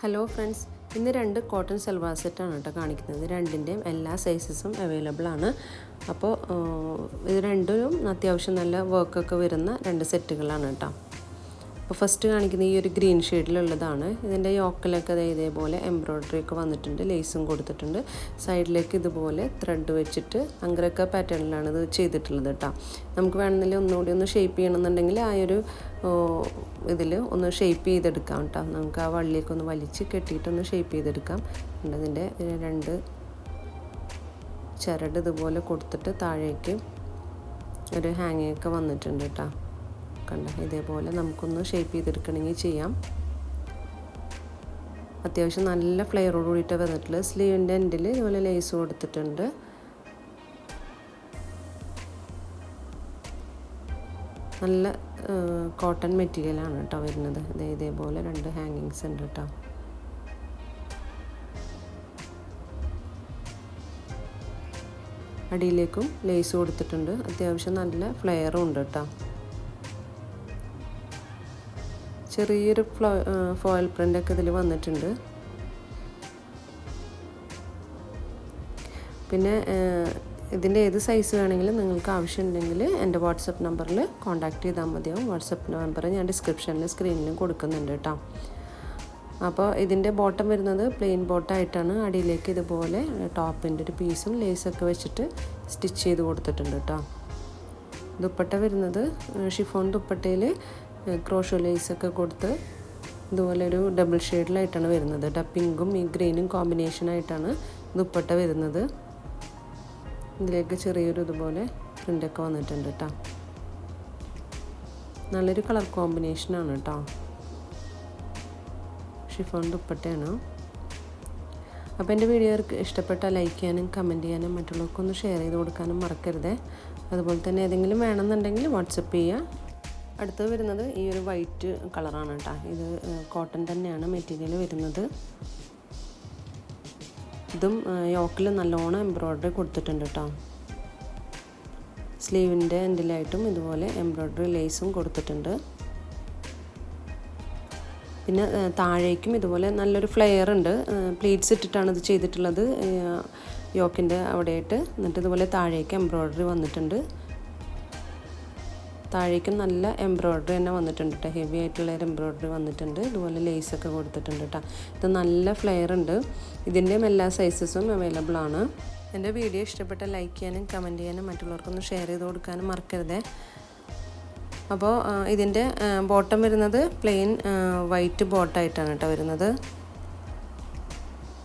Hello friends, ഇന്ന് 2 cotton salwar സെറ്റാണ് കേട്ടോ കാണിക്കുന്നത്. രണ്ടിൻ്റെയും എല്ലാ സൈസസും അവൈലബിൾ ആണ്. അപ്പോൾ ഇത് രണ്ടിനും അത്യാവശ്യം നല്ല വർക്കൊക്കെ വരുന്ന 2 സെറ്റുകളാണ് കേട്ടോ. അപ്പോൾ ഫസ്റ്റ് കാണിക്കുന്ന ഈ ഒരു ഗ്രീൻ ഷെയ്ഡിലുള്ളതാണ്. ഇതിൻ്റെ യോക്കിലൊക്കെ ഇതേപോലെ എംബ്രോയ്ഡറി ഒക്കെ വന്നിട്ടുണ്ട്, ലേസും കൊടുത്തിട്ടുണ്ട്. സൈഡിലേക്ക് ഇതുപോലെ ത്രെഡ് വെച്ചിട്ട് അങ്കരക്ക പാറ്റേണിലാണ് ഇത് ചെയ്തിട്ടുള്ളത് കേട്ടോ. നമുക്ക് വേണമെന്നില്ല ഒന്നുകൂടി ഒന്ന് ഷേപ്പ് ചെയ്യണമെന്നുണ്ടെങ്കിൽ ആ ഒരു ഇതിൽ ഒന്ന് ഷേപ്പ് ചെയ്തെടുക്കാം കേട്ടോ. നമുക്ക് ആ വള്ളിയൊക്കെ ഒന്ന് വലിച്ച് കെട്ടിയിട്ടൊന്ന് ഷേപ്പ് ചെയ്തെടുക്കാം. അതിൻ്റെ 2 ചരട് ഇതുപോലെ കൊടുത്തിട്ട് താഴേക്ക് ഒരു ഹാങ്ങിങ് ഒക്കെ വന്നിട്ടുണ്ട് കേട്ടോ. കണ്ട ഇതേപോലെ നമുക്കൊന്ന് ഷേപ്പ് ചെയ്തെടുക്കണമെങ്കിൽ ചെയ്യാം. അത്യാവശ്യം നല്ല ഫ്ലെയറോട് കൂടിയിട്ട് വന്നിട്ടുള്ളത്. സ്ലീവിൻ്റെ എൻഡിൽ ഇതുപോലെ ലേസ് കൊടുത്തിട്ടുണ്ട്. നല്ല കോട്ടൺ മെറ്റീരിയലാണ് കേട്ടോ വരുന്നത്. ഇതേപോലെ 2 ഹാങ്ങിങ്സ് ഉണ്ട് കേട്ടോ. അടിയിലേക്കും ലേസ് കൊടുത്തിട്ടുണ്ട്. അത്യാവശ്യം നല്ല ഫ്ലെയറും ഉണ്ട് കേട്ടോ. ചെറിയൊരു ഫോയിൽ പ്രിൻ്റൊക്കെ ഇതിൽ വന്നിട്ടുണ്ട്. പിന്നെ ഇതിൻ്റെ ഏത് സൈസ് വേണമെങ്കിലും നിങ്ങൾക്ക് ആവശ്യമുണ്ടെങ്കിൽ എൻ്റെ വാട്സപ്പ് നമ്പറിൽ കോൺടാക്റ്റ് ചെയ്താൽ മതിയാവും. വാട്സപ്പ് നമ്പർ ഞാൻ ഡിസ്ക്രിപ്ഷനിൽ സ്ക്രീനിലും കൊടുക്കുന്നുണ്ട് കേട്ടോ. അപ്പോൾ ഇതിൻ്റെ ബോട്ടം വരുന്നത് പ്ലെയിൻ ബോട്ടമായിട്ടാണ്. അടിയിലേക്ക് ഇതുപോലെ ടോപ്പിൻ്റെ ഒരു പീസും ലേസൊക്കെ വെച്ചിട്ട് സ്റ്റിച്ച് ചെയ്ത് കൊടുത്തിട്ടുണ്ട് കേട്ടോ. ദുപ്പട്ട വരുന്നത് ഷിഫോൺ ദുപ്പട്ടയിൽ ക്രോഷോ ലേസൊക്കെ കൊടുത്ത് ഇതുപോലെ ഒരു ഡബിൾ ഷെയ്ഡിലായിട്ടാണ് വരുന്നത്. പിങ്കും ഈ ഗ്രീനും കോമ്പിനേഷനായിട്ടാണ് ദുപ്പട്ട വരുന്നത്. ഇതിലേക്ക് ചെറിയൊരു ഇതുപോലെ പ്രിൻ്റൊക്കെ വന്നിട്ടുണ്ട് കേട്ടോ. നല്ലൊരു കളർ കോമ്പിനേഷനാണ് കേട്ടോ. ഷിഫോൺ ദുപ്പട്ടയാണ്. അപ്പോൾ എൻ്റെ വീഡിയോ ഇഷ്ടപ്പെട്ടാൽ ലൈക്ക് ചെയ്യാനും കമൻറ്റ് ചെയ്യാനും മറ്റുള്ളവർക്കൊന്ന് ഷെയർ ചെയ്ത് കൊടുക്കാനും മറക്കരുത്. അതുപോലെ തന്നെ ഏതെങ്കിലും വേണമെന്നുണ്ടെങ്കിൽ വാട്സപ്പ് ചെയ്യുക. അടുത്തത് വരുന്നത് ഈ ഒരു വൈറ്റ് കളറാണ് കേട്ടോ. ഇത് കോട്ടൺ തന്നെയാണ് മെറ്റീരിയൽ വരുന്നത്. ഇതും യോക്കിൽ നല്ലോണം എംബ്രോയ്ഡറി കൊടുത്തിട്ടുണ്ട് കേട്ടോ. സ്ലീവിൻ്റെ എൻഡിലായിട്ടും ഇതുപോലെ എംബ്രോയ്ഡറി ലേസും കൊടുത്തിട്ടുണ്ട്. പിന്നെ താഴേക്കും ഇതുപോലെ നല്ലൊരു ഫ്ലെയർ ഉണ്ട്. പ്ലീറ്റ്സ് ഇട്ടിട്ടാണ് ഇത് ചെയ്തിട്ടുള്ളത് യോക്കിൻ്റെ അവിടെയായിട്ട്. എന്നിട്ട് ഇതുപോലെ താഴേക്ക് എംബ്രോയ്ഡറി വന്നിട്ടുണ്ട്. താഴേക്കും നല്ല എംബ്രോയ്ഡറി തന്നെ വന്നിട്ടുണ്ട് കേട്ടോ. ഹെവി ആയിട്ടുള്ള ഒരു എംബ്രോയ്ഡറി വന്നിട്ടുണ്ട്. ഇതുപോലെ ലേസൊക്കെ കൊടുത്തിട്ടുണ്ട് കേട്ടോ. ഇത് നല്ല ഫ്ലെയർ ഉണ്ട്. ഇതിൻ്റെയും എല്ലാ സൈസസും അവൈലബിൾ ആണ്. എൻ്റെ വീഡിയോ ഇഷ്ടപ്പെട്ട ലൈക്ക് ചെയ്യാനും കമൻറ്റ് ചെയ്യാനും മറ്റുള്ളവർക്കൊന്ന് ഷെയർ ചെയ്ത് കൊടുക്കാനും മറക്കരുത്. അപ്പോൾ ഇതിൻ്റെ ബോട്ടം വരുന്നത് പ്ലെയിൻ വൈറ്റ് ബോട്ടായിട്ടാണ് കേട്ടോ വരുന്നത്.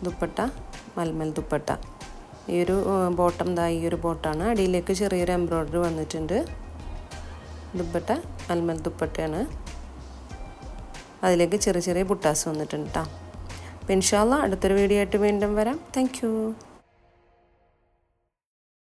ദുപ്പട്ട മൽമൽ ദുപ്പട്ട. ഈ ഒരു ബോട്ടം ഈ ഒരു ബോട്ടാണ്. അടിയിലേക്ക് ചെറിയൊരു എംബ്രോയ്ഡറി വന്നിട്ടുണ്ട്. ദുപ്പട്ട മൽമൽ ദുപ്പട്ടയാണ്. അതിലേക്ക് ചെറിയ ചെറിയ ബുട്ടാസ് വന്നിട്ടുണ്ട് കേട്ടോ. അപ്പോൾ ഇൻഷാ അല്ലാഹ് അടുത്തൊരു വീഡിയോ ആയിട്ട് വീണ്ടും വരാം. Thank you.